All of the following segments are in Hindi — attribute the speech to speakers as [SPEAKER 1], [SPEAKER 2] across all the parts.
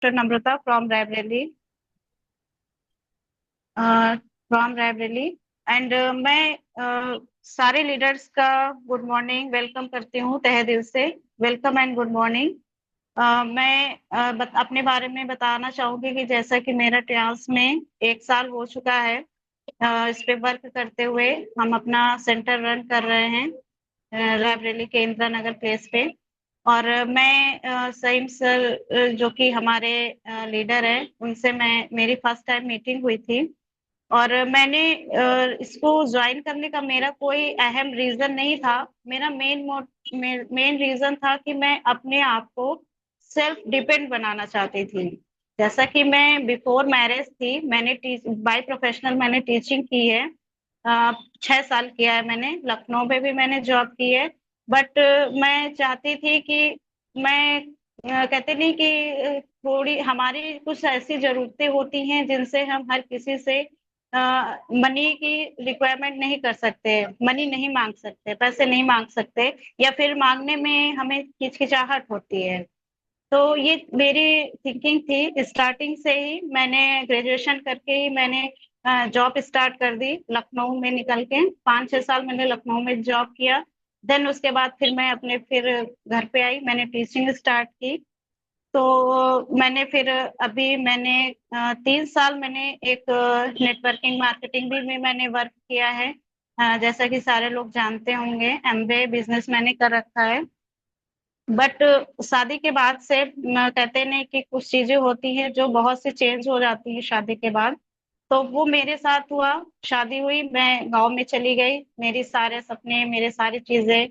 [SPEAKER 1] Dr. Namrata from Raebareli, from Raebareli and मैं सारे लीडर्स का गुड मॉर्निंग वेलकम करती हूँ तहे दिल से। Welcome and good morning. मैं अपने बारे में बताना चाहूंगी कि जैसा कि मेरा ट्रांस में 1 साल हो चुका है इस पे वर्क करते हुए। हम अपना सेंटर रन कर रहे हैं रायबरेली के इंदिरा नगर प्लेस पे। और मैं सईम सर जो कि हमारे लीडर हैं, उनसे मेरी फर्स्ट टाइम मीटिंग हुई थी। और मैंने इसको ज्वाइन करने का मेरा कोई अहम रीजन नहीं था। मेरा मेन रीजन था कि मैं अपने आप को सेल्फ डिपेंड बनाना चाहती थी। जैसा कि मैं बिफोर मैरिज थी, मैंने बाय प्रोफेशनल मैंने टीचिंग की है। 6 साल किया है मैंने, लखनऊ में भी मैंने जॉब की है। बट मैं चाहती थी कि मैं कहते नहीं कि थोड़ी हमारी कुछ ऐसी जरूरतें होती हैं जिनसे हम हर किसी से मनी की रिक्वायरमेंट नहीं कर सकते, मनी नहीं मांग सकते, पैसे नहीं मांग सकते, या फिर मांगने में हमें हिचकिचाहट होती है। तो ये मेरी थिंकिंग थी स्टार्टिंग से ही। मैंने ग्रेजुएशन करके ही मैंने जॉब स्टार्ट कर दी लखनऊ में निकल के। 5-6 साल मैंने लखनऊ में जॉब किया। देन उसके बाद फिर घर पे आई, मैंने टीचिंग स्टार्ट की। तो मैंने 3 साल मैंने एक नेटवर्किंग मार्केटिंग भी में मैंने वर्क किया है। जैसा कि सारे लोग जानते होंगे, एमबीए बिजनेस मैंने कर रखा है। बट शादी के बाद से कहते नहीं कि कुछ चीजें होती हैं जो बहुत सी चेंज हो जाती है शादी के बाद। तो वो मेरे साथ हुआ। शादी हुई, मैं गांव में चली गई, मेरी सारे सपने, मेरे सारी चीजें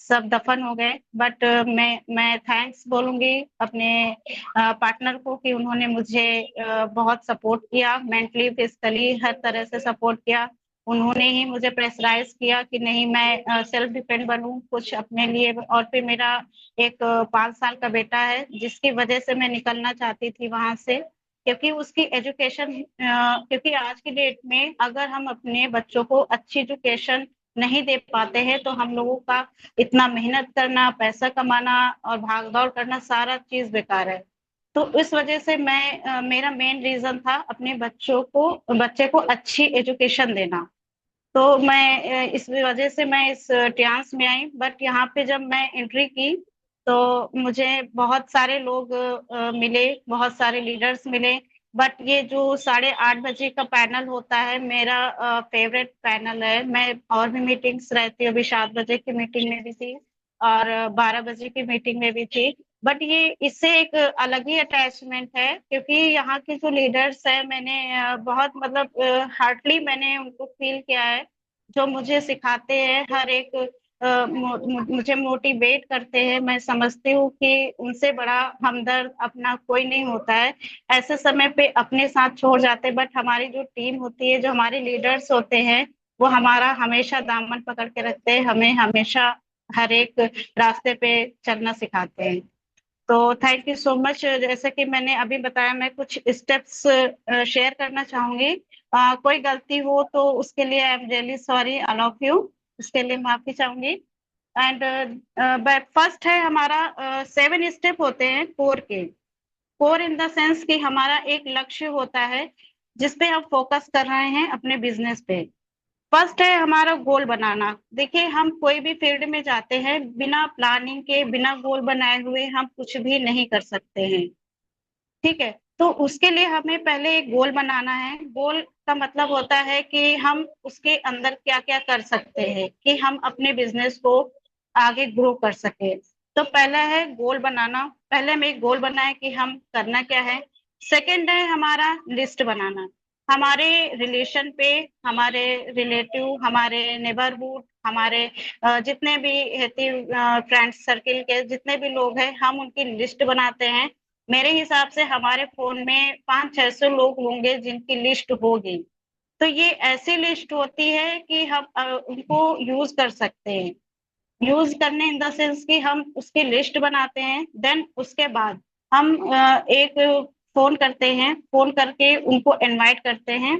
[SPEAKER 1] सब दफन हो गए। बट मैं थैंक्स बोलूंगी अपने पार्टनर को कि उन्होंने मुझे बहुत सपोर्ट किया, मेंटली फिजिकली हर तरह से सपोर्ट किया। उन्होंने ही मुझे प्रेशराइज किया कि नहीं, मैं सेल्फ डिपेंड बनूं कुछ अपने लिए। और फिर मेरा एक 5 साल का बेटा है जिसकी वजह से मैं निकलना चाहती थी वहां से, क्योंकि उसकी एजुकेशन, क्योंकि आज की डेट में अगर हम अपने बच्चों को अच्छी एजुकेशन नहीं दे पाते हैं तो हम लोगों का इतना मेहनत करना, पैसा कमाना और भाग दौड़ करना, सारा चीज बेकार है। तो इस वजह से मेरा मेन रीजन था अपने बच्चे को अच्छी एजुकेशन देना। तो इस वजह से मैं इस ट्रांस में आई। बट यहाँ पे जब मैं एंट्री की तो मुझे बहुत सारे लोग मिले, बहुत सारे लीडर्स मिले। बट ये जो 8:30 बजे का पैनल होता है, मेरा फेवरेट पैनल है। मैं और भी मीटिंग्स रहती है, अभी 7 बजे की मीटिंग में भी थी और 12 बजे की मीटिंग में भी थी। बट ये इससे एक अलग ही अटैचमेंट है, क्योंकि यहाँ के जो लीडर्स है, मैंने बहुत मतलब हार्डली मैंने उनको फील किया है। जो मुझे सिखाते हैं हर एक, मुझे मोटिवेट करते हैं। मैं समझती हूँ कि उनसे बड़ा हमदर्द अपना कोई नहीं होता है। ऐसे समय पे अपने साथ छोड़ जाते हैं, बट हमारी जो टीम होती है, जो हमारे लीडर्स होते हैं, वो हमारा हमेशा दामन पकड़ के रखते हैं, हमें हमेशा हर एक रास्ते पे चलना सिखाते हैं। तो थैंक यू सो मच। जैसे कि मैंने अभी बताया, मैं कुछ स्टेप्स शेयर करना चाहूंगी। कोई गलती हो तो उसके लिए I am really sorry, all of you, उसके लिए माफी चाहूंगी। एंड फर्स्ट है हमारा 7 स्टेप होते हैं कोर के। कोर इन द सेंस कि हमारा एक लक्ष्य होता है जिस पे हम फोकस कर रहे हैं अपने बिजनेस पे। फर्स्ट है हमारा गोल बनाना। देखिए, हम कोई भी फील्ड में जाते हैं, बिना प्लानिंग के, बिना गोल बनाए हुए हम कुछ भी नहीं कर सकते हैं। ठीक है। तो उसके लिए हमें पहले एक गोल बनाना है। गोल का मतलब होता है कि हम उसके अंदर क्या क्या कर सकते हैं कि हम अपने बिजनेस को आगे ग्रो कर सके। तो पहला है गोल बनाना। पहले हमें एक गोल बनाए कि हम करना क्या है। सेकंड है हमारा लिस्ट बनाना। हमारे रिलेशन पे, हमारे रिलेटिव, हमारे नेबरहुड, हमारे जितने भी फ्रेंड्स सर्किल के जितने भी लोग हैं, हम उनकी लिस्ट बनाते हैं। मेरे हिसाब से हमारे फोन में 500-600 लोग होंगे जिनकी लिस्ट होगी। तो ये ऐसी लिस्ट होती है कि हम उनको यूज कर सकते हैं। यूज करने इन द सेंस कि हम उसकी लिस्ट बनाते हैं, देन उसके बाद हम एक फोन करते हैं, फोन करके उनको इनवाइट करते हैं,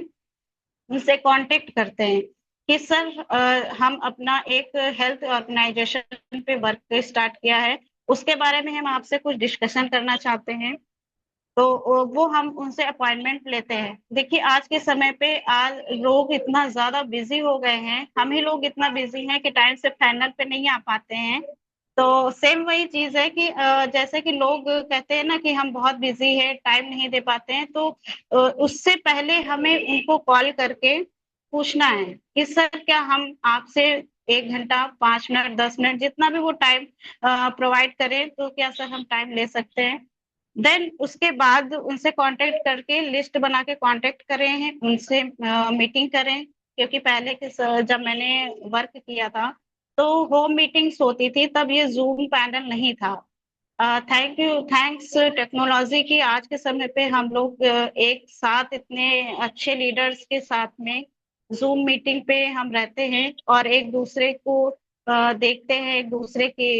[SPEAKER 1] उनसे कांटेक्ट करते हैं कि सर, हम अपना एक हेल्थ ऑर्गेनाइजेशन पे वर्क स्टार्ट किया है, उसके बारे में हम आपसे कुछ डिस्कशन करना चाहते हैं। तो वो हम उनसे अपॉइंटमेंट लेते हैं। देखिए आज के समय पे आज लोग इतना ज्यादा बिजी हो गए हैं, हम ही लोग इतना बिजी हैं कि टाइम से फाइनल पे नहीं आ पाते हैं। तो सेम वही चीज है कि जैसे कि लोग कहते हैं ना कि हम बहुत बिजी है, टाइम नहीं दे पाते हैं, तो उससे पहले हमें उनको कॉल करके पूछना है कि सर क्या हम आपसे 1 घंटा, 5 मिनट, 10 मिनट, जितना भी वो टाइम प्रोवाइड करें, तो क्या सर हम टाइम ले सकते हैं। देन उसके बाद उनसे कांटेक्ट करके लिस्ट बना के कांटेक्ट करें हैं उनसे, मीटिंग करें। क्योंकि पहले के जब मैंने वर्क किया था तो होम मीटिंग्स होती थी, तब ये जूम पैनल नहीं था। थैंक यू, थैंक्स टेक्नोलॉजी की आज के समय पे हम लोग एक साथ इतने अच्छे लीडर्स के साथ में जूम मीटिंग पे हम रहते हैं और एक दूसरे को देखते हैं, एक दूसरे के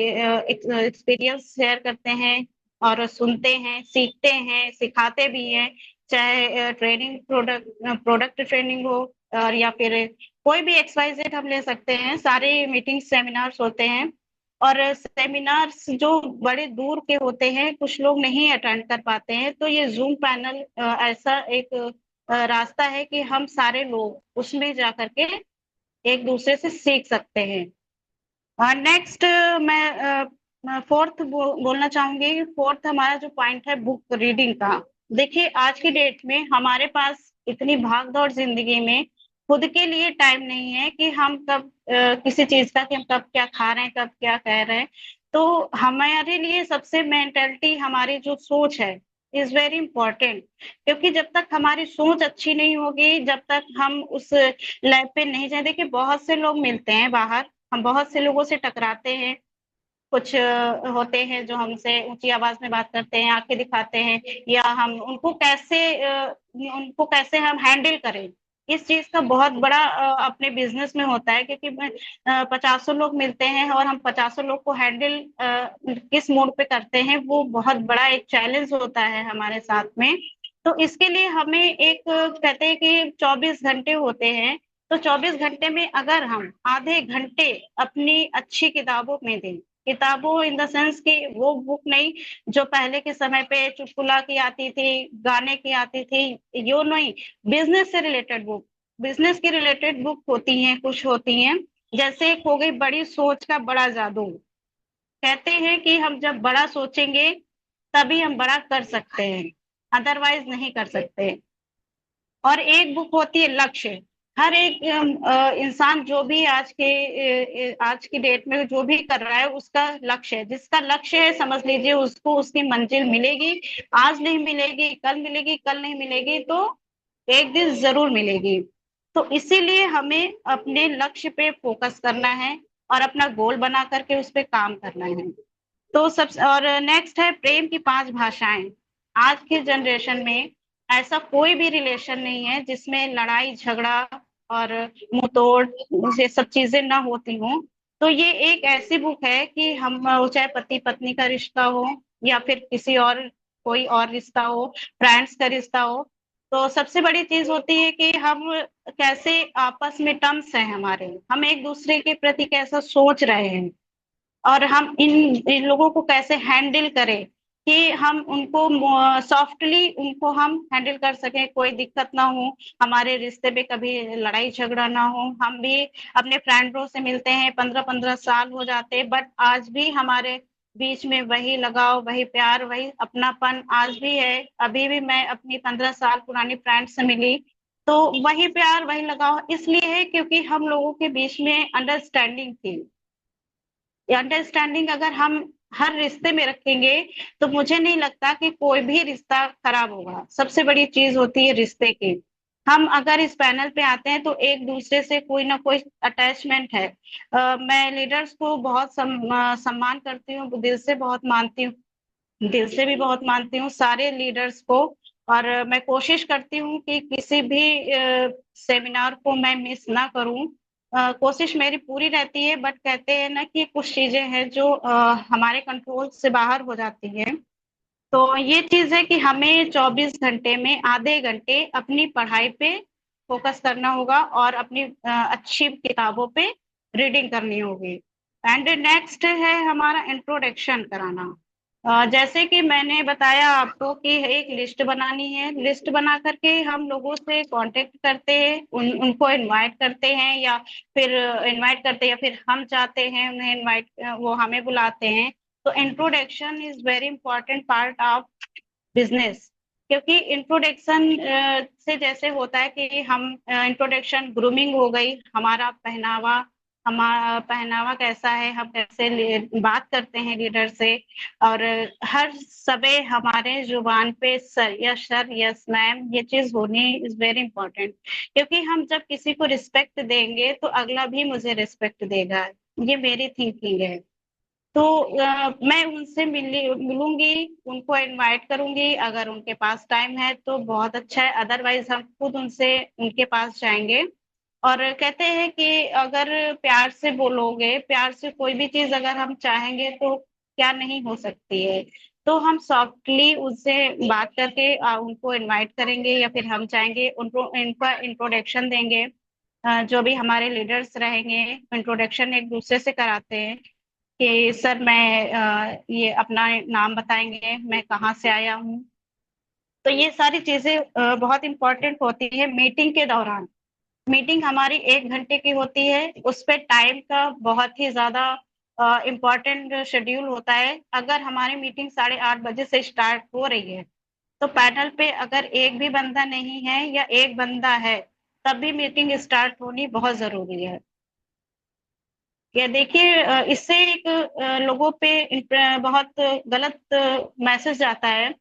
[SPEAKER 1] एक्सपीरियंस शेयर करते हैं और सुनते हैं, सीखते हैं, सिखाते भी हैं। चाहे ट्रेनिंग, प्रोडक्ट ट्रेनिंग हो और या फिर कोई भी XYZ हम ले सकते हैं, सारे मीटिंग सेमिनार्स होते हैं। और सेमिनार्स जो बड़े दूर के होते हैं, कुछ लोग नहीं अटेंड कर पाते हैं, तो ये जूम पैनल ऐसा एक रास्ता है कि हम सारे लोग उसमें जा करके एक दूसरे से सीख सकते हैं। नेक्स्ट मैं फोर्थ बोलना चाहूंगी। फोर्थ हमारा जो पॉइंट है बुक रीडिंग का। देखिए आज की डेट में हमारे पास इतनी भाग दौड़ जिंदगी में खुद के लिए टाइम नहीं है कि हम कब किसी चीज का, कि हम कब क्या खा रहे हैं, कब क्या कह रहे हैं। तो हमारे लिए सबसे मेंटलिटी, हमारी जो सोच है, इज वेरी इंपॉर्टेंट। क्योंकि जब तक हमारी सोच अच्छी नहीं होगी, जब तक हम उस लैब पे नहीं जाए। देखिए बहुत से लोग मिलते हैं बाहर, हम बहुत से लोगों से टकराते हैं। कुछ होते हैं जो हमसे ऊंची आवाज में बात करते हैं, आंखें दिखाते हैं, या हम उनको कैसे हम हैंडल करें। इस चीज का बहुत बड़ा अपने बिजनेस में होता है। क्योंकि 50 लोग मिलते हैं और हम 50 लोग को हैंडल किस मोड पे करते हैं, वो बहुत बड़ा एक चैलेंज होता है हमारे साथ में। तो इसके लिए हमें एक कहते हैं कि 24 घंटे होते हैं। तो 24 घंटे में अगर हम आधे घंटे अपनी अच्छी किताबों में दें, किताबों इन द सेंस कि वो बुक नहीं जो पहले के समय पे चुटकुला की आती थी, गाने की आती थी, यो नहीं, बिजनेस से रिलेटेड बुक। बिजनेस के रिलेटेड बुक होती हैं, कुछ होती हैं। जैसे एक हो गई बड़ी सोच का बड़ा जादू। कहते हैं कि हम जब बड़ा सोचेंगे तभी हम बड़ा कर सकते हैं, अदरवाइज नहीं कर सकते। और एक बुक होती है लक्ष्य। हर एक इंसान जो भी आज की डेट में जो भी कर रहा है, उसका लक्ष्य है। जिसका लक्ष्य है समझ लीजिए उसको उसकी मंजिल मिलेगी। आज नहीं मिलेगी, कल मिलेगी, कल नहीं मिलेगी तो एक दिन जरूर मिलेगी। तो इसीलिए हमें अपने लक्ष्य पे फोकस करना है और अपना गोल बना करके उस पे काम करना है। तो सब, और नेक्स्ट है प्रेम की 5 भाषाएं। आज के जनरेशन में ऐसा कोई भी रिलेशन नहीं है जिसमें लड़ाई झगड़ा और मुंह तोड़ ये सब चीजें ना होती हों। तो ये एक ऐसी बुक है कि हम चाहे पति पत्नी का रिश्ता हो या फिर किसी और कोई और रिश्ता हो, फ्रेंड्स का रिश्ता हो, तो सबसे बड़ी चीज होती है कि हम कैसे आपस में टर्म्स हैं हमारे, हम एक दूसरे के प्रति कैसा सोच रहे हैं और हम इन लोगों को कैसे हैंडल करें कि हम उनको सॉफ्टली उनको हम हैंडल कर सकें, कोई दिक्कत ना हो, हमारे रिश्ते में कभी लड़ाई झगड़ा ना हो। हम भी अपने फ्रेंडों से मिलते हैं, 15-15 साल हो जाते हैं, बट आज भी हमारे बीच में वही लगाव, वही प्यार, वही अपनापन आज भी है। अभी भी मैं अपनी 15 साल पुरानी फ्रेंड से मिली तो वही प्यार, वही लगाव इसलिए है क्योंकि हम लोगों के बीच में अंडरस्टैंडिंग थी। अंडरस्टैंडिंग अगर हम हर रिश्ते में रखेंगे तो मुझे नहीं लगता कि कोई भी रिश्ता खराब होगा। सबसे बड़ी चीज होती है रिश्ते की। हम अगर इस पैनल पे आते हैं तो एक दूसरे से कोई ना कोई अटैचमेंट है। मैं लीडर्स को बहुत सम्मान करती हूँ, दिल से बहुत मानती हूँ, दिल से भी बहुत मानती हूँ सारे लीडर्स को। और मैं कोशिश करती हूँ कि किसी भी सेमिनार को मैं मिस ना करूँ। कोशिश मेरी पूरी रहती है, बट कहते हैं ना कि कुछ चीजें हैं जो हमारे कंट्रोल से बाहर हो जाती हैं। तो ये चीज है कि हमें 24 घंटे में आधे घंटे अपनी पढ़ाई पे फोकस करना होगा और अपनी अच्छी किताबों पे रीडिंग करनी होगी। एंड नेक्स्ट है हमारा इंट्रोडक्शन कराना। जैसे कि मैंने बताया आपको कि एक लिस्ट बनानी है। लिस्ट बना करके हम लोगों से कांटेक्ट करते हैं, उनको इनवाइट करते हैं, या फिर इनवाइट करते हैं, या फिर हम चाहते हैं उन्हें इनवाइट, वो हमें बुलाते हैं। तो introduction is very important part of business. क्योंकि इंट्रोडक्शन से जैसे होता है कि हम इंट्रोडक्शन, ग्रूमिंग हो गई, हमारा पहनावा, हमारा पहनावा कैसा है, हम कैसे बात करते हैं लीडर से। और हर समय हमारे जुबान पे sir, yes sir, yes ma'am, ये चीज होनी इज वेरी इंपॉर्टेंट। क्योंकि हम जब किसी को रिस्पेक्ट देंगे तो अगला भी मुझे रिस्पेक्ट देगा। ये मेरी थिंकिंग है। तो मैं उनसे मिलूंगी, उनको इनवाइट करूंगी। अगर उनके पास टाइम है तो बहुत अच्छा है, अदरवाइज हम खुद उनसे, उनके पास जाएंगे। और कहते हैं कि अगर प्यार से बोलोगे, प्यार से कोई भी चीज अगर हम चाहेंगे तो क्या नहीं हो सकती है। तो हम सॉफ्टली उनसे बात करके उनको इनवाइट करेंगे, या फिर हम चाहेंगे उनको, इनका इंट्रोडक्शन देंगे। जो भी हमारे लीडर्स रहेंगे, इंट्रोडक्शन एक दूसरे से कराते हैं कि सर मैं, ये अपना नाम बताएंगे, मैं कहाँ से आया हूँ। तो ये सारी चीजें बहुत इंपॉर्टेंट होती है मीटिंग के दौरान। मीटिंग हमारी 1 घंटे की होती है, उस पे टाइम का बहुत ही ज्यादा इम्पोर्टेंट शेड्यूल होता है। अगर हमारी मीटिंग 8:30 बजे से स्टार्ट हो रही है, तो पैनल पे अगर एक भी बंदा नहीं है या एक बंदा है, तब भी मीटिंग स्टार्ट होनी बहुत जरूरी है। ये देखिए, इससे एक लोगों पे बहुत गलत मैसेज जाता है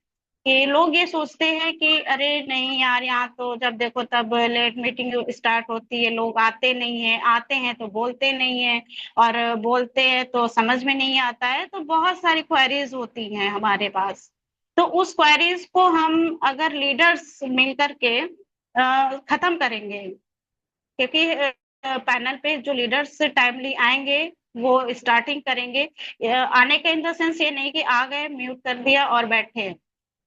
[SPEAKER 1] कि लोग ये सोचते हैं कि अरे नहीं यार, यहाँ तो जब देखो तब लेट मीटिंग स्टार्ट होती है, लोग आते नहीं है, आते हैं तो बोलते नहीं है, और बोलते हैं तो समझ में नहीं आता है। तो बहुत सारी क्वेरीज होती हैं हमारे पास। तो उस क्वेरीज को हम अगर लीडर्स मिल करके खत्म करेंगे, क्योंकि पैनल पे जो लीडर्स टाइमली आएंगे, वो स्टार्टिंग करेंगे। आने का इन द सेंस ये नहीं कि आ गए, म्यूट कर दिया और बैठे।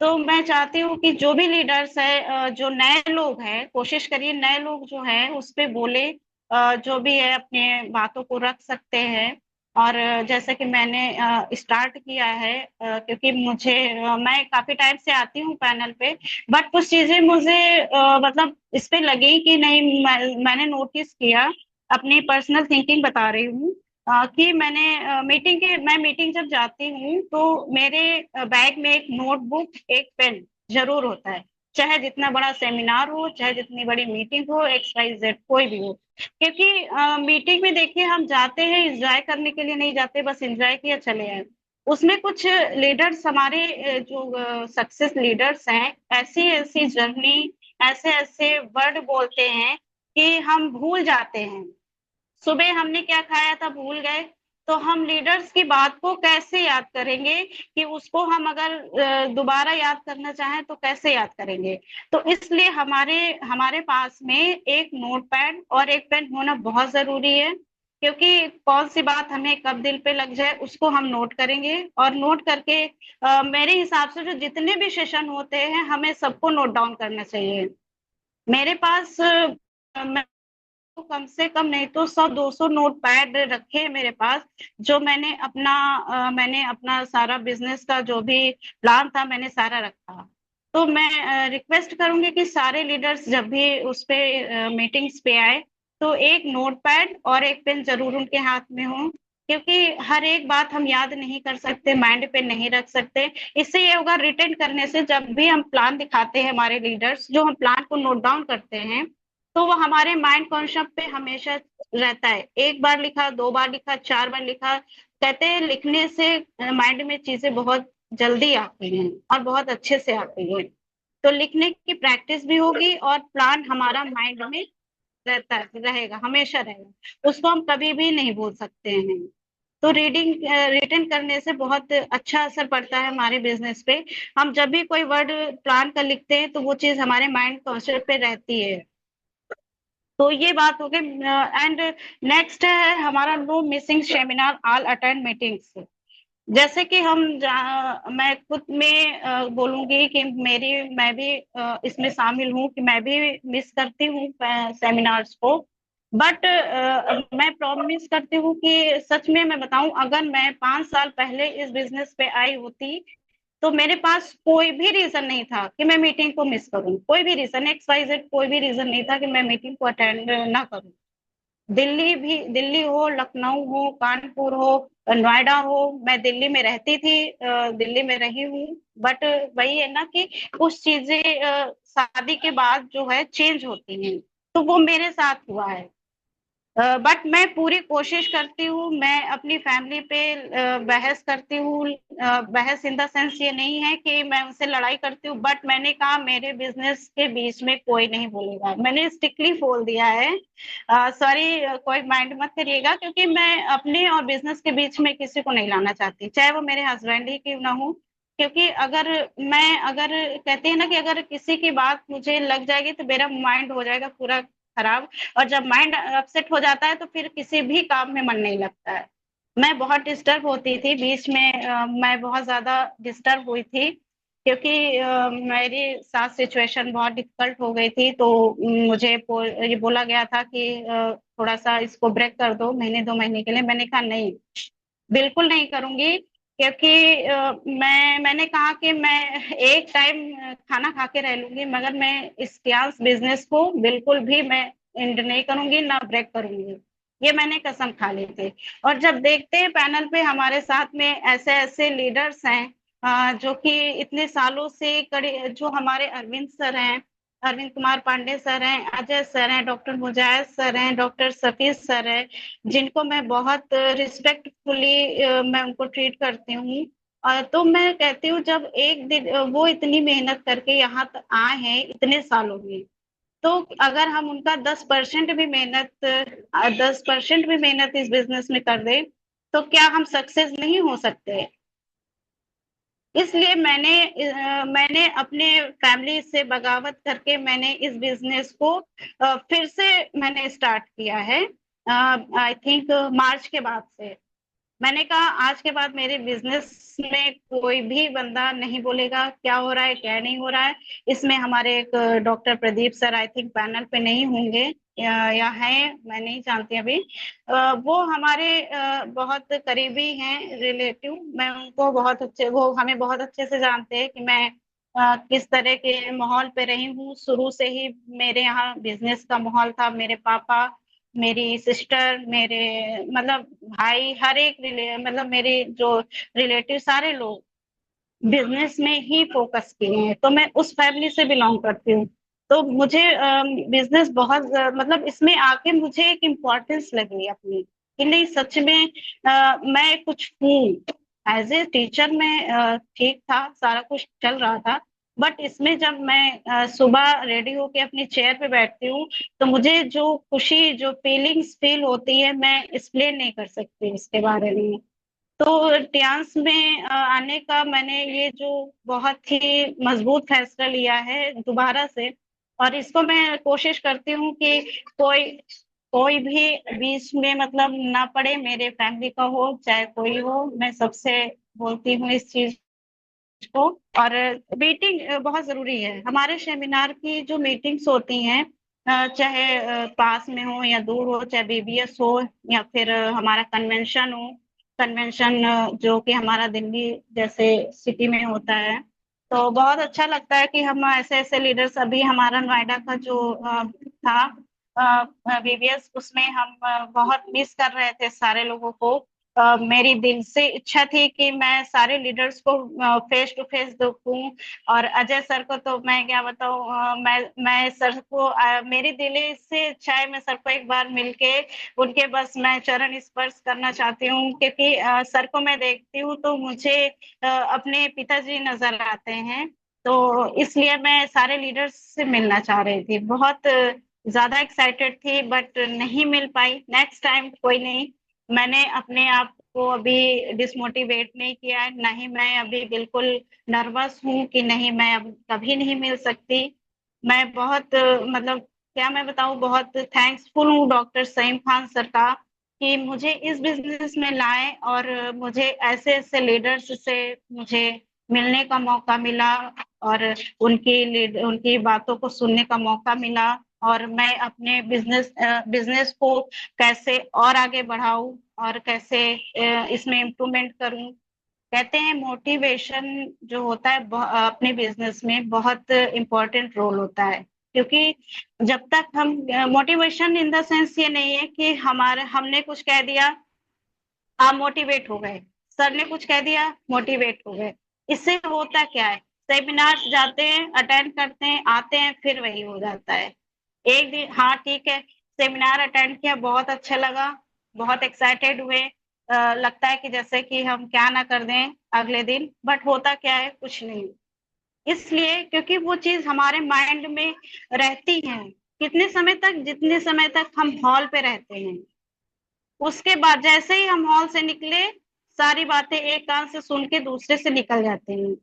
[SPEAKER 1] तो मैं चाहती हूँ कि जो भी लीडर्स है, जो नए लोग हैं, कोशिश करिए नए लोग जो हैं उस पे बोले, जो भी है अपने बातों को रख सकते हैं। और जैसे कि मैंने स्टार्ट किया है, क्योंकि मैं काफी टाइम से आती हूँ पैनल पे, बट कुछ चीजें मुझे मतलब इस पे लगी कि नहीं, मैंने नोटिस किया, अपनी पर्सनल थिंकिंग बता रही हूँ। कि मैं मीटिंग जब जाती हूँ तो मेरे बैग में एक नोटबुक, एक पेन जरूर होता है। चाहे जितना बड़ा सेमिनार हो, चाहे जितनी बड़ी मीटिंग हो, एक्स वाई जेड कोई भी हो। क्योंकि मीटिंग में देखिए, हम जाते हैं एंजॉय करने के लिए नहीं जाते, बस एंजॉय किया चले आए। उसमें कुछ लीडर्स हमारे, जो सक्सेस लीडर्स हैं, ऐसी ऐसी जर्नी, ऐसे ऐसे वर्ड बोलते हैं कि हम भूल जाते हैं। सुबह हमने क्या खाया था भूल गए, तो हम लीडर्स की बात को कैसे याद करेंगे, कि उसको हम अगर दोबारा याद करना चाहें तो कैसे याद करेंगे। तो इसलिए हमारे हमारे पास में एक नोटपैड और एक पेन होना बहुत जरूरी है। क्योंकि कौन सी बात हमें कब दिल पे लग जाए उसको हम नोट करेंगे, और नोट करके मेरे हिसाब से जो जितने भी सेशन होते हैं हमें सबको नोट डाउन करना चाहिए। मेरे पास मैं तो कम से कम नहीं तो 100-200 नोट पैड रखे हैं मेरे पास। जो मैंने अपना सारा बिजनेस का जो भी प्लान था, मैंने सारा रखा। तो मैं रिक्वेस्ट करूंगी कि सारे लीडर्स जब भी उस पे मीटिंग्स पे आए, तो एक नोट पैड और एक पेन जरूर उनके हाथ में हो। क्योंकि हर एक बात हम याद नहीं कर सकते, माइंड पे नहीं रख सकते। इससे ये होगा, रिटेन करने से, जब भी हम प्लान दिखाते हैं हमारे लीडर्स, जो हम प्लान को नोट डाउन करते हैं, तो वो हमारे माइंड कॉन्सेप्ट पे हमेशा रहता है। एक बार लिखा, 2 बार लिखा, 4 बार लिखा, कहते हैं लिखने से माइंड में चीजें बहुत जल्दी आती हैं और बहुत अच्छे से आती हैं। तो लिखने की प्रैक्टिस भी होगी और प्लान हमारा माइंड में रहता है, रहेगा, हमेशा रहेगा, उसको हम कभी भी नहीं भूल सकते हैं। तो रिटर्न करने से बहुत अच्छा असर पड़ता है हमारे बिजनेस पे। हम जब भी कोई वर्ड प्लान कर लिखते हैं तो वो चीज हमारे माइंड कॉन्सेप्ट पे रहती है। तो ये बात हो गई। एंड नेक्स्ट है हमारा no missing seminar, all attend meetings. जैसे कि मैं खुद में बोलूंगी कि मैं भी इसमें शामिल हूँ, कि मैं भी मिस करती हूँ सेमिनार्स को। बट मैं प्रॉमिस करती हूँ कि सच में मैं बताऊं, अगर मैं 5 साल पहले इस बिजनेस पे आई होती तो मेरे पास कोई भी रीजन नहीं था कि मैं मीटिंग को मिस करूं। कोई भी रीजन, एक्स वाई जेड, कोई भी रीजन नहीं था कि मैं मीटिंग को अटेंड ना करूं। दिल्ली हो, लखनऊ हो, कानपुर हो, नोएडा हो, मैं दिल्ली में रहती थी, दिल्ली में रही हूँ। बट वही है ना कि कुछ चीजें शादी के बाद जो है चेंज होती हैं, तो वो मेरे साथ हुआ है। बट मैं पूरी कोशिश करती हूँ, मैं अपनी फैमिली पे बहस करती हूँ। बहस इन द सेंस ये नहीं है कि मैं उनसे लड़ाई करती हूँ, बट मैंने कहा मेरे बिजनेस के बीच में कोई नहीं बोलेगा, मैंने स्ट्रिक्टली बोल दिया है। सॉरी, कोई माइंड मत करिएगा, क्योंकि मैं अपने और बिजनेस के बीच में किसी को नहीं लाना चाहती, चाहे वो मेरे हस्बैंड ही क्यों ना हो। क्योंकि अगर कहते हैं ना कि अगर किसी की बात मुझे लग जाएगी तो मेरा माइंड हो जाएगा पूरा खराब। और जब माइंड अपसेट हो जाता है तो फिर किसी भी काम में मन नहीं लगता है। मैं बहुत डिस्टर्ब होती थी बीच में, मैं बहुत ज्यादा डिस्टर्ब हुई थी, क्योंकि मेरी साथ सिचुएशन बहुत डिफिकल्ट हो गई थी। तो मुझे ये बोला गया था कि थोड़ा सा इसको ब्रेक कर दो, महीने 2 महीने के लिए। मैंने कहा नहीं, बिल्कुल नहीं करूंगी। क्योंकि मैंने कहा कि मैं एक टाइम खाना खा के रह लूंगी, मगर मैं इस डांस बिजनेस को बिल्कुल भी मैं एंड नहीं करूंगी, ना ब्रेक करूंगी। ये मैंने कसम खा ली थी। और जब देखते हैं पैनल पे हमारे साथ में ऐसे ऐसे लीडर्स हैं, जो कि इतने सालों से कड़ी, जो हमारे अरविंद सर हैं, अरविंद कुमार पांडे सर हैं, अजय सर हैं, डॉक्टर मुजाहिद सर हैं, डॉक्टर सफीज सर हैं, जिनको मैं बहुत रिस्पेक्टफुली मैं उनको ट्रीट करती हूँ। तो मैं कहती हूँ, जब एक दिन वो इतनी मेहनत करके यहाँ तक आए हैं इतने सालों में, तो अगर हम उनका 10% भी मेहनत, 10% भी मेहनत इस बिजनेस में कर दे, तो क्या हम सक्सेस नहीं हो सकते? इसलिए मैंने अपने फैमिली से बगावत करके मैंने इस बिजनेस को फिर से मैंने स्टार्ट किया है। आई थिंक मार्च के बाद से मैंने कहा आज के बाद मेरे बिजनेस में कोई भी बंदा नहीं बोलेगा क्या हो रहा है क्या नहीं हो रहा है। इसमें हमारे एक doctor Pradeep sir I think panel पे नहीं होंगे, या हैं, मैं नहीं जानती अभी। वो हमारे बहुत करीबी हैं रिलेटिव। मैं उनको बहुत अच्छे, वो हमें बहुत अच्छे से जानते हैं कि मैं किस तरह के माहौल पे रही हूँ शुरू से ही। मेरे यहाँ बिजनेस का माहौल था, मेरे पापा, मेरी सिस्टर, मेरे मतलब भाई, हर एक मतलब मेरे जो रिलेटिव सारे लोग बिजनेस में ही फोकस किए हैं, तो मैं उस फैमिली से बिलोंग करती हूँ। तो मुझे बिजनेस बहुत मतलब इसमें आके मुझे एक इम्पोर्टेंस लगी अपनी, कि नहीं सच में मैं कुछ हूँ। एज ए टीचर में ठीक था, सारा कुछ चल रहा था। बट इसमें जब मैं सुबह रेडी होके अपनी चेयर पे बैठती हूँ, तो मुझे जो खुशी, जो फीलिंग्स फील होती है, मैं एक्सप्लेन नहीं कर सकती इसके बारे में। तो डांस में आने का मैंने ये जो बहुत ही मजबूत फैसला लिया है दोबारा से। और इसको मैं कोशिश करती हूँ कि कोई कोई भी बीच में मतलब ना पड़े, मेरे फैमिली का हो चाहे कोई हो, मैं सबसे बोलती हूँ इस चीज को। और मीटिंग बहुत जरूरी है। हमारे सेमिनार की जो मीटिंग्स होती हैं, चाहे पास में हो या दूर हो, चाहे बीबीएस हो या फिर हमारा कन्वेंशन हो, कन्वेंशन जो कि हमारा दिल्ली जैसे सिटी में होता है, तो बहुत अच्छा लगता है कि हम ऐसे ऐसे लीडर्स, अभी हमारा नोएडा का जो था बीबीएस, उसमें हम बहुत मिस कर रहे थे सारे लोगों को। मेरी दिल से इच्छा थी कि मैं सारे लीडर्स को फेस टू फेस देखूं। और अजय सर को तो मैं क्या बताऊं, मैं सर को मेरी दिल से इच्छा है, मैं सर को एक बार मिलके उनके बस मैं चरण स्पर्श करना चाहती हूँ। क्योंकि सर को मैं देखती हूँ तो मुझे अपने पिताजी नजर आते हैं। तो इसलिए मैं सारे लीडर्स से मिलना चाह रही थी, बहुत ज्यादा एक्साइटेड थी, बट नहीं मिल पाई। नेक्स्ट टाइम कोई नहीं। मैंने अपने आप को अभी डिसमोटिवेट नहीं किया है, नहीं मैं अभी बिल्कुल नर्वस हूँ कि नहीं मैं अब कभी नहीं मिल सकती। मैं बहुत मतलब क्या मैं बताऊँ, बहुत थैंक्सफुल हूँ डॉक्टर सईम खान सर का, कि मुझे इस बिजनेस में लाए और मुझे ऐसे ऐसे लीडर्स से मुझे मिलने का मौका मिला, और उनकी बातों को सुनने का मौका मिला। और मैं अपने बिजनेस को कैसे और आगे बढ़ाऊं और कैसे इसमें इम्प्रूवमेंट करूं। कहते हैं मोटिवेशन जो होता है अपने बिजनेस में बहुत इम्पोर्टेंट रोल होता है, क्योंकि जब तक हम मोटिवेशन इन द सेंस ये नहीं है कि हमारे हमने कुछ कह दिया आप मोटिवेट हो गए, सर ने कुछ कह दिया मोटिवेट हो गए। इससे होता क्या है, सेमिनार जाते हैं, अटेंड करते हैं, आते हैं, फिर वही हो जाता है। एक दिन हाँ ठीक है, सेमिनार अटेंड किया, बहुत अच्छा लगा, बहुत एक्साइटेड हुए, लगता है कि जैसे कि हम क्या ना कर दें अगले दिन, बट होता क्या है, कुछ नहीं। इसलिए क्योंकि वो चीज हमारे माइंड में रहती है कितने समय तक, जितने समय तक हम हॉल पे रहते हैं। उसके बाद जैसे ही हम हॉल से निकले, सारी बातें एक कान से सुन के दूसरे से निकल जाते हैं।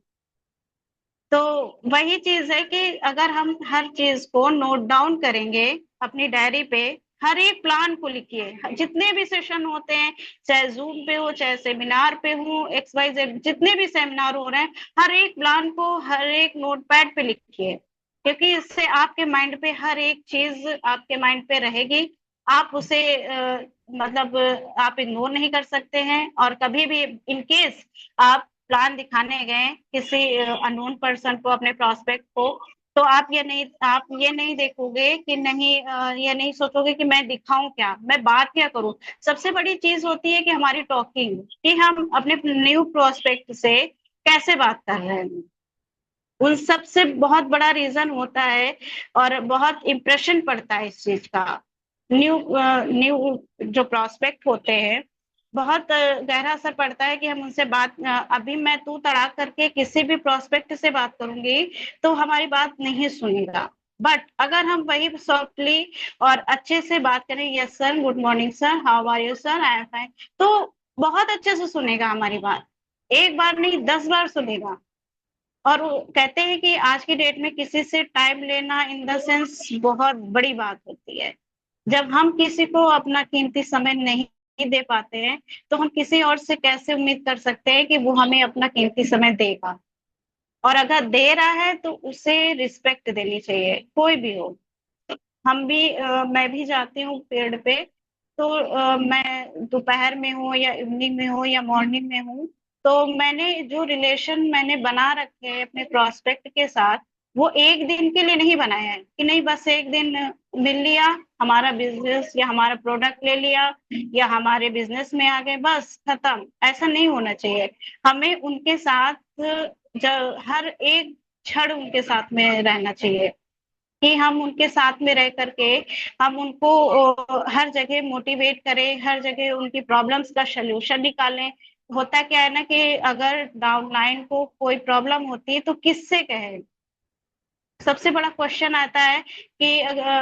[SPEAKER 1] तो वही चीज है कि अगर हम हर चीज को नोट डाउन करेंगे अपनी डायरी पे, हर एक प्लान को लिखिए, जितने भी सेशन होते हैं, चाहे जूम पे हो, चाहे सेमिनार पे हो, एक्स वाई जेड जितने भी सेमिनार हो रहे हैं, हर एक प्लान को हर एक नोटपैड पे लिखिए, क्योंकि इससे आपके माइंड पे हर एक चीज आपके माइंड पे रहेगी। आप उसे मतलब आप इग्नोर नहीं कर सकते हैं, और कभी भी इन केस आप प्लान दिखाने गए किसी अननोन पर्सन को, अपने प्रोस्पेक्ट को, तो आप ये नहीं देखोगे कि नहीं, ये नहीं सोचोगे कि मैं दिखाऊं क्या, मैं बात क्या करूं। सबसे बड़ी चीज होती है कि हमारी टॉकिंग, कि हम अपने न्यू प्रोस्पेक्ट से कैसे बात कर रहे हैं, उन सब से बहुत बड़ा रीजन होता है, और बहुत इम्प्रेशन पड़ता है इस चीज का। न्यू जो प्रोस्पेक्ट होते हैं, बहुत गहरा असर पड़ता है कि हम उनसे बात, अभी मैं तू तड़ाक करके किसी भी प्रोस्पेक्ट से बात करूंगी तो हमारी बात नहीं सुनेगा। बट अगर हम वही सॉफ्टली और अच्छे से बात करें, yes sir, good morning sir, how are you sir, I am fine, तो बहुत अच्छे से सुनेगा हमारी बात, एक बार नहीं 10 बार सुनेगा। और वो कहते हैं कि आज की डेट में किसी से टाइम लेना इन द सेंस बहुत बड़ी बात होती है। जब हम किसी को अपना कीमती समय नहीं दे पाते हैं, तो हम किसी और से कैसे उम्मीद कर सकते हैं कि वो हमें अपना कीमती समय देगा। और अगर दे रहा है तो उसे रिस्पेक्ट देनी चाहिए, कोई भी हो। मैं भी जाती हूँ पेड़ पे, तो मैं दोपहर में हो या इवनिंग में हो या मॉर्निंग में हूँ, तो मैंने जो रिलेशन मैंने बना रखे हैं अपने प्रोस्पेक्ट के साथ, वो एक दिन के लिए नहीं बनाया है कि नहीं बस एक दिन मिल लिया, हमारा बिजनेस या हमारा प्रोडक्ट ले लिया या हमारे बिजनेस में आ गए, बस खत्म। ऐसा नहीं होना चाहिए। हमें उनके साथ हर एक क्षण उनके साथ में रहना चाहिए, कि हम उनके साथ में रह करके हम उनको हर जगह मोटिवेट करें, हर जगह उनकी प्रॉब्लम्स का सलूशन निकालें। होता क्या है ना कि अगर डाउनलाइन को कोई प्रॉब्लम होती है तो किससे कहें, सबसे बड़ा क्वेश्चन आता है कि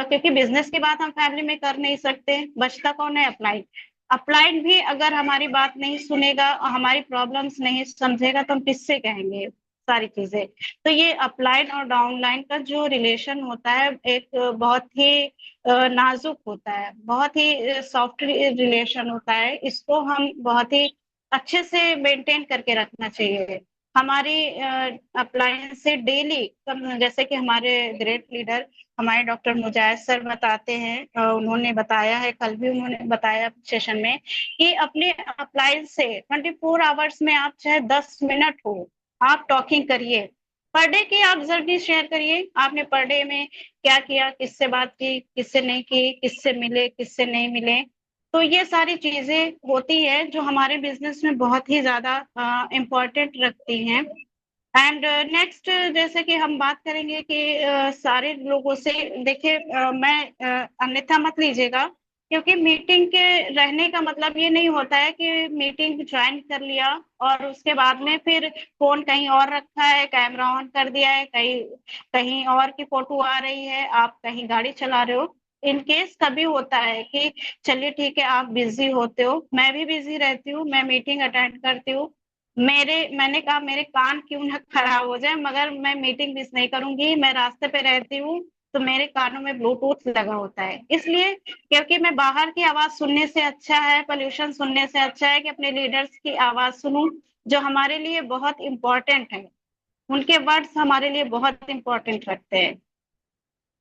[SPEAKER 1] क्योंकि बिजनेस की बात हम फैमिली में कर नहीं सकते, बचता कौन है, अप्लाइड। अप्लाइड भी अगर हमारी बात नहीं सुनेगा और हमारी प्रॉब्लम्स नहीं समझेगा तो हम किससे कहेंगे सारी चीजें। तो ये अपलाइन और डाउनलाइन का जो रिलेशन होता है, एक बहुत ही नाजुक होता है, बहुत ही सॉफ्ट रिलेशन होता है। इसको हम बहुत ही अच्छे से मेंटेन करके रखना चाहिए। हमारी अप्लायंस से डेली, जैसे कि हमारे ग्रेट लीडर हमारे डॉक्टर मुजाहिद सर बताते हैं, उन्होंने बताया है, कल भी उन्होंने बताया सेशन में, कि अपने अप्लायंस से 24 आवर्स में आप चाहे 10 मिनट हो, आप टॉकिंग करिए। पर डे की आप जर्नी शेयर करिए, आपने पर डे में क्या किया, किससे बात की, किससे नहीं की, किससे मिले, किससे नहीं मिले। तो ये सारी चीजें होती है जो हमारे बिजनेस में बहुत ही ज्यादा इम्पोर्टेंट रखती हैं। एंड नेक्स्ट, जैसे कि हम बात करेंगे कि सारे लोगों से, देखिए मैं अन्यथा मत लीजिएगा, क्योंकि मीटिंग के रहने का मतलब ये नहीं होता है कि मीटिंग ज्वाइन कर लिया और उसके बाद में फिर फोन कहीं और रखा है, कैमरा ऑन कर दिया है, कहीं कहीं और की फोटो आ रही है, आप कहीं गाड़ी चला रहे हो। इन केस कभी होता है कि चलिए ठीक है, आप बिजी होते हो, मैं भी बिजी रहती हूँ, मैं मीटिंग अटेंड करती हूँ, मैंने कहा मेरे कान क्यों ना खराब हो जाए, मगर मैं मीटिंग मिस नहीं करूंगी। मैं रास्ते पे रहती हूँ तो मेरे कानों में ब्लूटूथ लगा होता है, इसलिए क्योंकि मैं बाहर की आवाज सुनने से अच्छा है, पोल्यूशन सुनने से अच्छा है कि अपने लीडर्स की आवाज सुनूं, जो हमारे लिए बहुत इंपॉर्टेंट है। उनके वर्ड्स हमारे लिए बहुत इंपॉर्टेंट रखते हैं।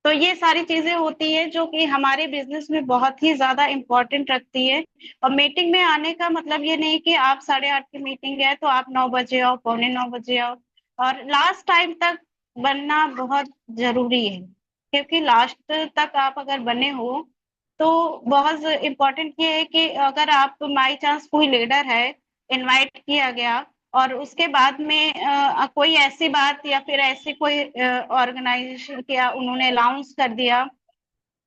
[SPEAKER 1] तो ये सारी चीजें होती है जो कि हमारे बिजनेस में बहुत ही ज्यादा इम्पोर्टेंट रखती है। और मीटिंग में आने का मतलब ये नहीं कि आप 8:30 की मीटिंग है तो आप 9 बजे आओ, 9:45 आओ। और लास्ट टाइम तक बनना बहुत जरूरी है, क्योंकि लास्ट तक आप अगर बने हो तो बहुत इम्पोर्टेंट ये है कि अगर आप बाई चांस कोई लीडर है, इनवाइट किया गया, और उसके बाद में कोई ऐसी बात या फिर ऐसी कोई ऑर्गेनाइजेशन किया, उन्होंने अनाउंस कर दिया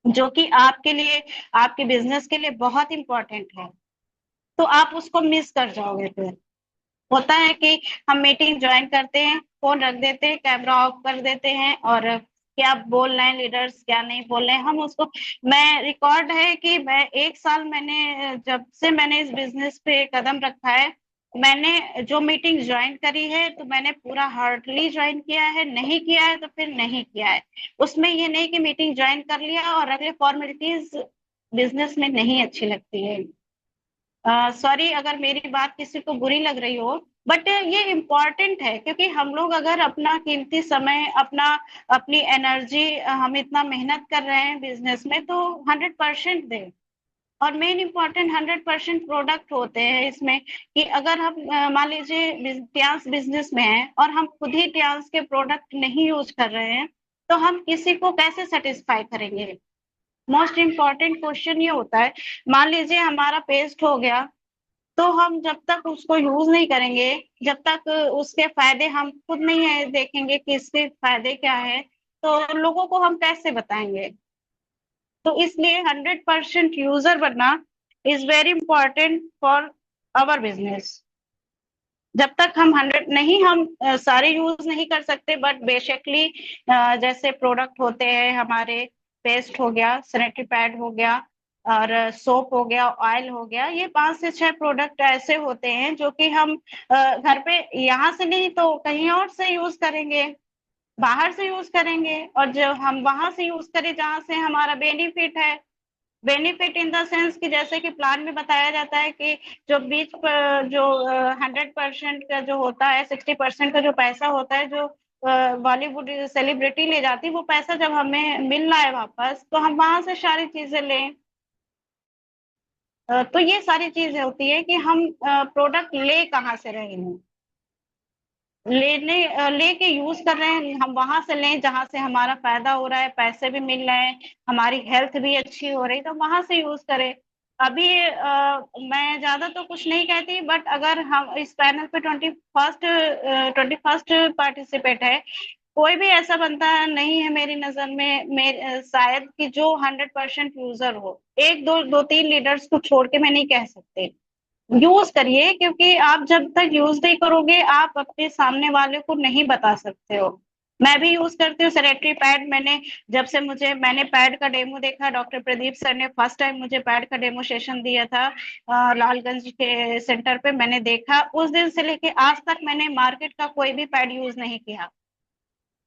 [SPEAKER 1] जो कि आपके लिए, आपके बिजनेस के लिए बहुत इंपॉर्टेंट है, तो आप उसको मिस कर जाओगे। फिर होता है कि हम मीटिंग ज्वाइन करते हैं, फोन रख देते हैं, कैमरा ऑफ कर देते हैं, और क्या बोल रहे हैं लीडर्स क्या नहीं बोल रहे हैं हम उसको। मैं रिकॉर्ड है कि मैं 1 साल मैंने जब से मैंने इस बिजनेस पे कदम रखा है, मैंने जो मीटिंग ज्वाइन करी है तो मैंने पूरा हार्टली ज्वाइन किया है, नहीं किया है तो फिर नहीं किया है। उसमें ये नहीं कि मीटिंग ज्वाइन कर लिया और अगले फॉर्मेलिटीज बिजनेस में नहीं अच्छी लगती है। सॉरी अगर मेरी बात किसी को बुरी लग रही हो, बट ये इम्पोर्टेंट है, क्योंकि हम लोग अगर अपना कीमती समय, अपना अपनी एनर्जी, हम इतना मेहनत कर रहे हैं बिजनेस में, तो 100% दें। और मेन इम्पोर्टेंट 100% प्रोडक्ट होते हैं इसमें, कि अगर हम मान लीजिए ट्यांस बिजनेस में है और हम खुद ही ट्यांस के प्रोडक्ट नहीं यूज कर रहे हैं, तो हम किसी को कैसे सेटिस्फाई करेंगे। मोस्ट इम्पोर्टेंट क्वेश्चन ये होता है, मान लीजिए हमारा पेस्ट हो गया, तो हम जब तक उसको यूज नहीं करेंगे, जब तक उसके फायदे हम खुद नहीं है देखेंगे कि इसके फायदे क्या है, तो लोगों को हम कैसे बताएंगे। तो इसलिए 100% यूजर बनना is very important for our business. जब तक हम 100 नहीं, हम सारे यूज नहीं कर सकते, बट बेसिकली जैसे प्रोडक्ट होते हैं हमारे, पेस्ट हो गया, सैनिटरी पैड हो गया, और सोप हो गया, ऑयल हो गया, ये 5 से 6 प्रोडक्ट ऐसे होते हैं जो कि हम घर पे यहाँ से नहीं तो कहीं और से यूज करेंगे, बाहर से यूज करेंगे, और जो हम वहां से यूज करें जहां से हमारा बेनिफिट है। बेनिफिट इन द सेंस कि जैसे कि प्लान में बताया जाता है कि जो बीच पर जो 100% का जो होता है, 60% का जो पैसा होता है, जो बॉलीवुड सेलिब्रिटी ले जाती है, वो पैसा जब हमें मिल रहा है वापस, तो हम वहां से सारी चीजें लें। तो ये सारी चीजें होती है कि हम प्रोडक्ट ले कहाँ से रहे हैं, लेके यूज कर रहे हैं, हम वहां से लें जहां से हमारा फायदा हो रहा है, पैसे भी मिल रहे हैं, हमारी हेल्थ भी अच्छी हो रही, तो वहां से यूज करें। अभी मैं ज्यादा तो कुछ नहीं कहती, बट अगर हम इस पैनल पे 21st पार्टिसिपेट है, कोई भी ऐसा बनता नहीं है मेरी नजर में, शायद कि जो 100% यूजर हो। एक दो दो तीन लीडर्स को छोड़ के मैं नहीं कह सकते, यूज करिए, क्योंकि आप जब तक यूज नहीं करोगे आप अपने सामने वाले को नहीं बता सकते हो। मैं भी यूज करती हूँ सैनिटरी पैड। जब से मैंने पैड का डेमो देखा, डॉक्टर प्रदीप सर ने फर्स्ट टाइम मुझे पैड का डेमो सेशन दिया था लालगंज के सेंटर पे, मैंने देखा, उस दिन से लेके आज तक मैंने मार्केट का कोई भी पैड यूज नहीं किया।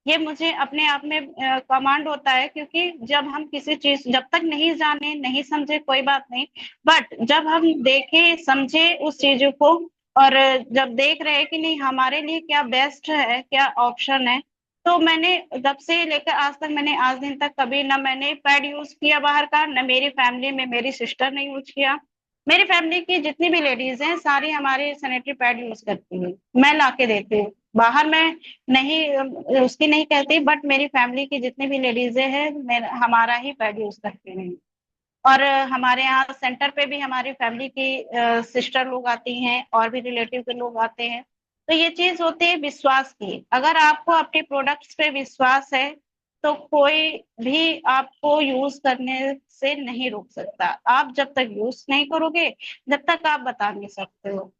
[SPEAKER 1] ये मुझे अपने आप में कमांड होता है, क्योंकि जब हम किसी चीज, जब तक नहीं जाने नहीं समझे कोई बात नहीं, बट जब हम देखे समझे उस चीजों को, और जब देख रहे हैं कि नहीं हमारे लिए क्या बेस्ट है, क्या ऑप्शन है, तो मैंने जब से लेकर आज तक, मैंने आज दिन तक कभी ना मैंने पैड यूज किया बाहर का, न मेरी फैमिली में मेरी सिस्टर ने यूज किया। मेरी फैमिली की जितनी भी लेडीज हैं सारी हमारे सैनिटरी पैड यूज करती है, मैं ला के देती हूँ बाहर में, नहीं उसकी नहीं कहती, बट मेरी फैमिली की जितनी भी लेडीजें हैं हमारा ही पैड यूज करती हैं। और हमारे यहाँ सेंटर पे भी हमारी फैमिली की सिस्टर लोग आती हैं, और भी रिलेटिव के लोग आते हैं। तो ये चीज होती है विश्वास की, अगर आपको अपने प्रोडक्ट्स पे विश्वास है तो कोई भी आपको यूज करने से नहीं रोक सकता। आप जब तक यूज नहीं करोगे, जब तक आप बता नहीं सकते हो।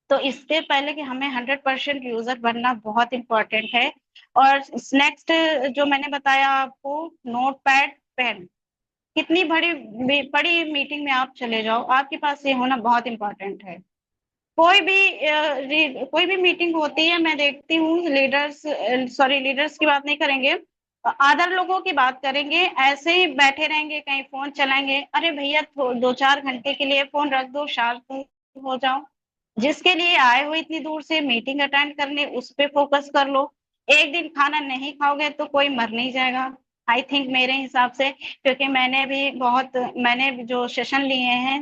[SPEAKER 1] तो इससे पहले कि हमें 100% यूजर बनना बहुत इंपॉर्टेंट है। और नेक्स्ट जो मैंने बताया आपको, नोट पैड, पेन, कितनी बड़ी बड़ी मीटिंग में आप चले जाओ, आपके पास ये होना बहुत इंपॉर्टेंट है। कोई भी मीटिंग होती है, मैं देखती हूँ लीडर्स, सॉरी लीडर्स की बात नहीं करेंगे, अदर लोगों की बात करेंगे, ऐसे ही बैठे रहेंगे, कहीं फोन चलाएंगे। अरे भैया 2-4 घंटे के लिए फोन रख दो, शांत हो जाओ। जिसके लिए आए हो इतनी दूर से मीटिंग अटेंड करने, उस पे फोकस कर लो। एक दिन खाना नहीं खाओगे तो कोई मर नहीं जाएगा, आई थिंक मेरे हिसाब से, क्योंकि मैंने भी जो सेशन लिए हैं,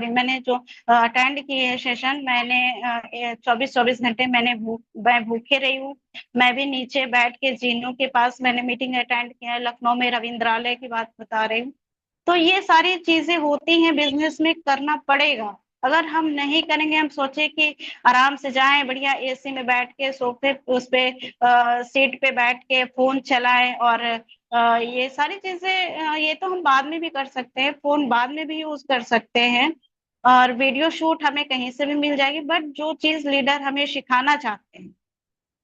[SPEAKER 1] मैंने जो अटेंड किए हैं सेशन, मैंने 24-24 घंटे मैं भूखे रही हूँ। मैं भी नीचे बैठ के जीनों के पास मैंने मीटिंग अटेंड किया है, लखनऊ में रविंद्रालय की बात बता रही हूँ। तो ये सारी चीजें होती हैं, बिजनेस में करना पड़ेगा। अगर हम नहीं करेंगे, हम सोचे कि आराम से जाएं बढ़िया एसी में बैठ के सोफे उस पे सीट पे बैठ के फोन चलाएं, और ये सारी चीजें ये तो हम बाद में भी कर सकते हैं, फोन बाद में भी यूज कर सकते हैं, और वीडियो शूट हमें कहीं से भी मिल जाएगी। बट जो चीज लीडर हमें सिखाना चाहते हैं,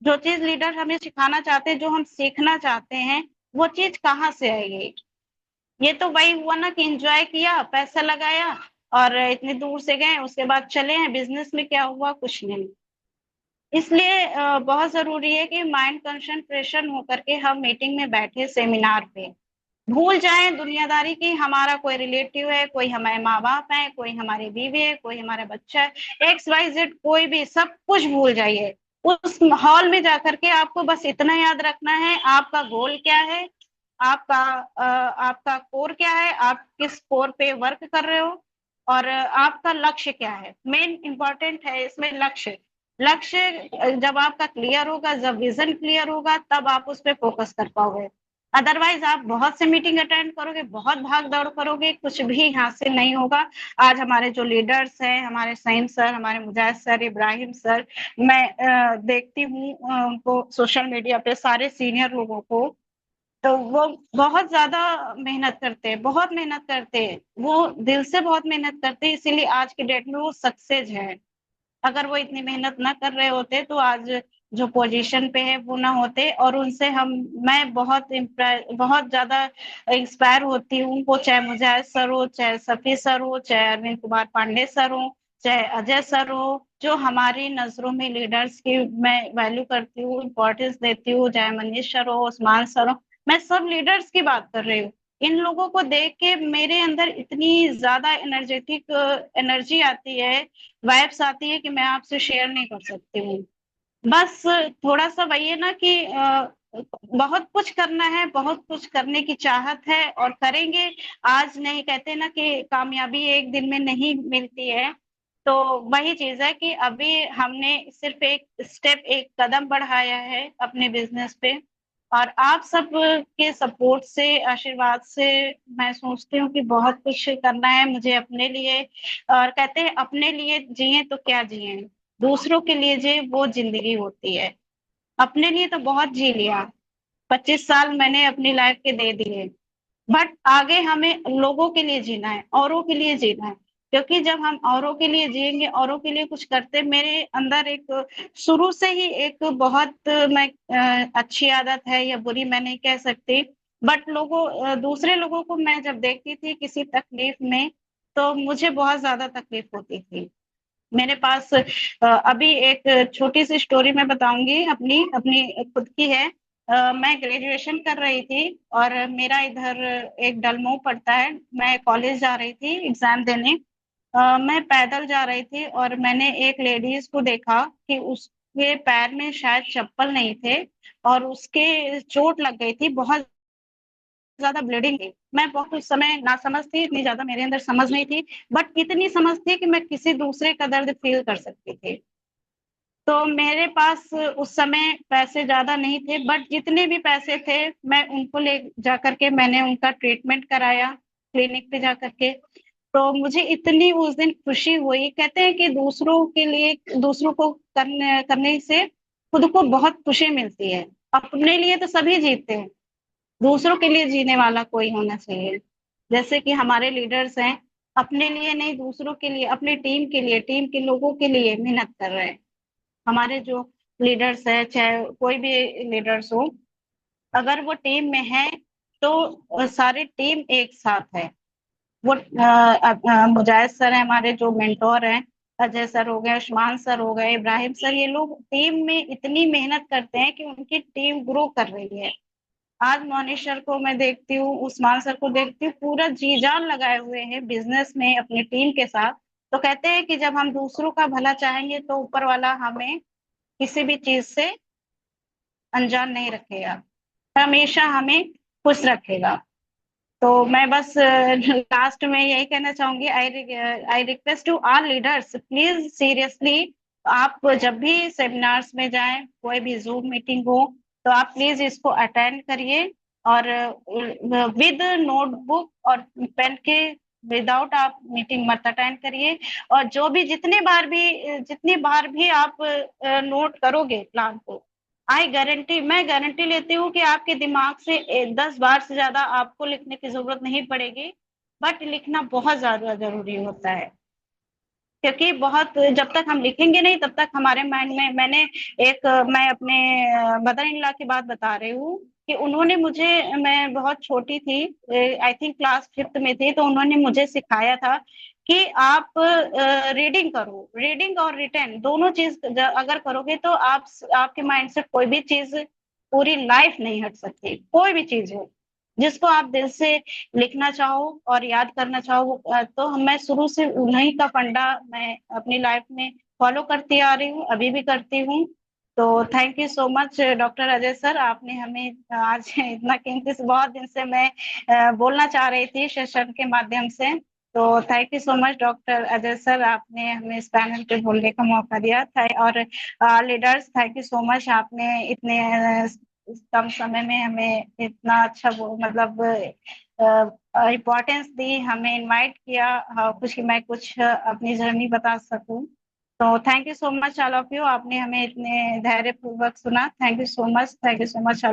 [SPEAKER 1] जो चीज लीडर हमें सिखाना चाहते हैं, जो हम सीखना चाहते हैं, वो चीज कहाँ से आएगी? ये तो वही हुआ ना कि एंजॉय किया, पैसा लगाया और इतनी दूर से गए, उसके बाद चले हैं। बिजनेस में क्या हुआ? कुछ नहीं। इसलिए बहुत जरूरी है कि माइंड कंसंट्रेशन होकर के हम मीटिंग में बैठे, सेमिनार पे भूल जाएं दुनियादारी की। हमारा कोई रिलेटिव है, कोई हमारे माँ बाप है, कोई हमारी बीवी है, कोई हमारा बच्चा है, XYZ कोई भी, सब कुछ भूल जाइए। उस हॉल में जाकर के आपको बस इतना याद रखना है, आपका गोल क्या है, आपका कोर क्या है, आप किस कोर पे वर्क कर रहे हो, और आपका लक्ष्य क्या है। मेन इंपॉर्टेंट है इसमें लक्ष्य। लक्ष्य जब आपका क्लियर होगा, जब विजन क्लियर होगा, तब आप उस पर फोकस कर पाओगे। अदरवाइज आप बहुत से मीटिंग अटेंड करोगे, बहुत भाग दौड़ करोगे, कुछ भी हासिल नहीं होगा। आज हमारे जो लीडर्स हैं, हमारे सईम सर, हमारे मुजाहिद सर, इब्राहिम सर, मैं देखती हूँ उनको सोशल मीडिया पे, सारे सीनियर लोगों को, तो वो बहुत ज्यादा मेहनत करते हैं, बहुत मेहनत करते हैं, वो दिल से बहुत मेहनत करते हैं, इसीलिए आज के डेट में वो सक्सेस है। अगर वो इतनी मेहनत ना कर रहे होते तो आज जो पोजीशन पे है वो ना होते। और उनसे हम मैं बहुत ज्यादा इंस्पायर होती हूँ। वो चाहे मुजाहिद सर हो, चाहे सफी सर हो, चाहे अरविंद कुमार पांडे सर हो, चाहे अजय सर हो, जो हमारी नजरों में लीडर्स की मैं वैल्यू करती हूँ, इम्पोर्टेंस देती हूँ, चाहे मनीष सर हो, उस्मान सर हो, मैं सब लीडर्स की बात कर रही हूँ। इन लोगों को देख के मेरे अंदर इतनी ज्यादा एनर्जेटिक एनर्जी आती है, वाइब्स आती है कि मैं आपसे शेयर नहीं कर सकती हूँ। बस थोड़ा सा वही है ना कि बहुत कुछ करना है, बहुत कुछ करने की चाहत है, और करेंगे। आज नहीं, कहते ना कि कामयाबी एक दिन में नहीं मिलती है। तो वही चीज है कि अभी हमने सिर्फ एक स्टेप, एक कदम बढ़ाया है अपने बिजनेस पे, और आप सब के सपोर्ट से, आशीर्वाद से, मैं सोचती हूँ कि बहुत कुछ करना है मुझे अपने लिए। और कहते हैं अपने लिए जिए तो क्या जिए, दूसरों के लिए जिए वो जिंदगी होती है। अपने लिए तो बहुत जी लिया, 25 साल मैंने अपनी लाइफ के दे दिए, बट आगे हमें लोगों के लिए जीना है, औरों के लिए जीना है। क्योंकि जब हम औरों के लिए जिएंगे, औरों के लिए कुछ करते, मेरे अंदर एक शुरू से ही एक बहुत मैं अच्छी आदत है, या बुरी मैं नहीं कह सकती, बट दूसरे लोगों को मैं जब देखती थी किसी तकलीफ में, तो मुझे बहुत ज्यादा तकलीफ होती थी। मेरे पास अभी एक छोटी सी स्टोरी मैं बताऊंगी, अपनी अपनी खुद की है। मैं ग्रेजुएशन कर रही थी, और मेरा इधर एक डलमऊ पड़ता है, मैं कॉलेज जा रही थी एग्जाम देने। मैं पैदल जा रही थी, और मैंने एक लेडीज को देखा कि उसके पैर में शायद चप्पल नहीं थे, और उसके चोट लग गई थी, बहुत ज्यादा ब्लीडिंग थी। मैं बहुत उस समय ना समझ थी, इतनी ज्यादा मेरे अंदर समझ नहीं थी, बट इतनी समझ थी कि मैं किसी दूसरे का दर्द फील कर सकती थी। तो मेरे पास उस समय पैसे ज्यादा नहीं थे, बट जितने भी पैसे थे मैं उनको ले जा करके मैंने उनका ट्रीटमेंट कराया, क्लिनिक पे जा करके। तो मुझे इतनी उस दिन खुशी हुई। कहते हैं कि दूसरों के लिए, दूसरों को करने से खुद को बहुत खुशी मिलती है। अपने लिए तो सभी जीते हैं, दूसरों के लिए जीने वाला कोई होना चाहिए। जैसे कि हमारे लीडर्स हैं, अपने लिए नहीं, दूसरों के लिए, अपनी टीम के लिए, टीम के लोगों के लिए मेहनत कर रहे हैं। हमारे जो लीडर्स है, चाहे कोई भी लीडर्स हो, अगर वो टीम में है तो सारी टीम एक साथ है। वो मुजाहिद सर है हमारे जो मेंटोर हैं, अजय सर हो गए, उस्मान सर हो गए, इब्राहिम सर, ये लोग टीम में इतनी मेहनत करते हैं कि उनकी टीम ग्रो कर रही है। आज मोनिश सर को मैं देखती हूँ, उस्मान सर को देखती हूँ, पूरा जी जान लगाए हुए हैं बिजनेस में अपनी टीम के साथ। तो कहते हैं कि जब हम दूसरों का भला चाहेंगे तो ऊपर वाला हमें किसी भी चीज से अनजान नहीं रखेगा, हमेशा हमें खुश रखेगा। तो मैं बस लास्ट में यही कहना चाहूंगी, I request to all leaders, please seriously, आप जब भी सेमिनार्स में जाएं, कोई भी जूम मीटिंग हो, तो आप प्लीज इसको अटेंड करिए, और विद नोटबुक और पेन के विदाउट आप मीटिंग मत अटेंड करिए। और जो भी जितनी बार भी आप नोट करोगे प्लान को, मैं गारंटी लेती हूँ कि आपके दिमाग से 10 बार से ज्यादा आपको लिखने की जरूरत नहीं पड़ेगी। बट लिखना बहुत ज्यादा जरूरी होता है, क्योंकि बहुत जब तक हम लिखेंगे नहीं तब तक हमारे माइंड में, मैं अपने मदर इन लॉ की बात बता रही हूँ कि उन्होंने मुझे, मैं बहुत छोटी थी, आई थिंक क्लास 5th में थी, तो उन्होंने मुझे सिखाया था कि आप रीडिंग करो, रीडिंग और रिटेन दोनों चीज अगर करोगे तो आपके माइंड से कोई भी चीज पूरी लाइफ नहीं हट सकती, कोई भी चीज हो जिसको आप दिल से लिखना चाहो और याद करना चाहो। तो मैं शुरू से उन्हीं का फंडा मैं अपनी लाइफ में फॉलो करती आ रही हूँ, अभी भी करती हूँ। तो thank you so much doctor Ajay sir, आपने हमें आज इतना कीमती बहुत दिन से मैं बोलना चाह रही थी सेशन के माध्यम से। तो thank you so much doctor Ajay sir, आपने हमें इस पैनल पे बोलने का मौका दिया था। और leaders, thank you so much, आपने इतने कम समय में हमें इतना अच्छा वो मतलब इम्पोर्टेंस दी, हमें इनवाइट किया, कुछ कि मैं कुछ अपनी जर्नी बता सकूं। तो thank you so much all of you, आपने हमें इतने धैर्य पूर्वक सुना। Thank you so much, thank you so much.